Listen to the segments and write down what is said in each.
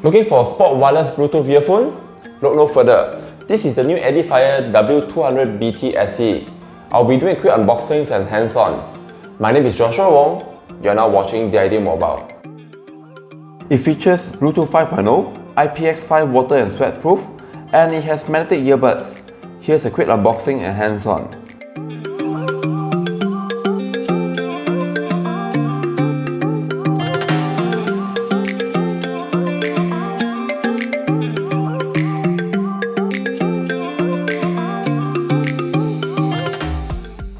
Looking for a sport wireless Bluetooth earphone? Look no further. This is the new Edifier W200BT SE. I'll be doing quick unboxings and hands-on. My name is Joshua Wong. You are now watching The Idea Mobile. It features Bluetooth 5.0, IPX5 water and sweat proof, and it has magnetic earbuds. Here's a quick unboxing and hands-on.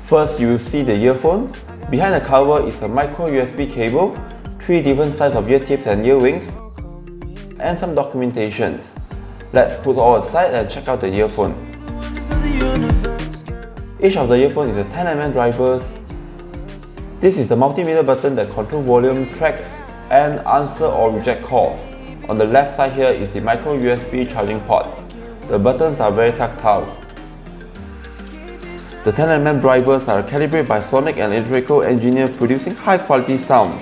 First, you will see the earphones. Behind the cover is a micro USB cable, 3 different sizes of ear tips and ear wings, and some documentations. Let's put all aside and check out the earphone. Each of the earphones is a 10mm drivers. This is the multimedia button that controls volume, tracks, and answer or reject calls. On the left side here is the micro USB charging port. The buttons are very tactile. The 10mm drivers are calibrated by sonic and electrical engineers producing high quality sound.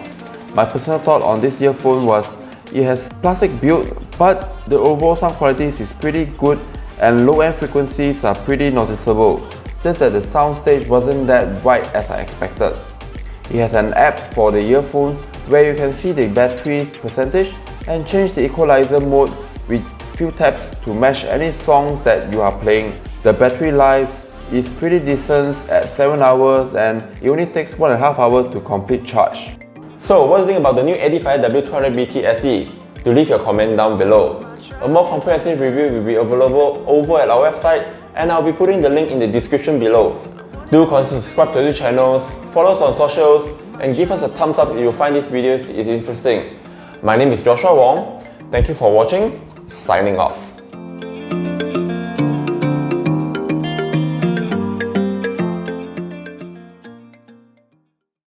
My personal thought on this earphone was it has plastic build, but the overall sound quality is pretty good and low-end frequencies are pretty noticeable, just that the soundstage wasn't that bright as I expected. It has an app for the earphone where you can see the battery percentage and change the equalizer mode with few taps to match any songs that you are playing. The battery life is pretty decent at 7 hours and it only takes 1.5 hours to complete charge. So what do you think about the new Edifier W200BT SE? Do leave your comment down below. A more comprehensive review will be available over at our website and I'll be putting the link in the description below. Do consider subscribe to these channels, follow us on socials, and give us a thumbs up if you find these videos is interesting. My name is Joshua Wong. Thank you for watching. Signing off.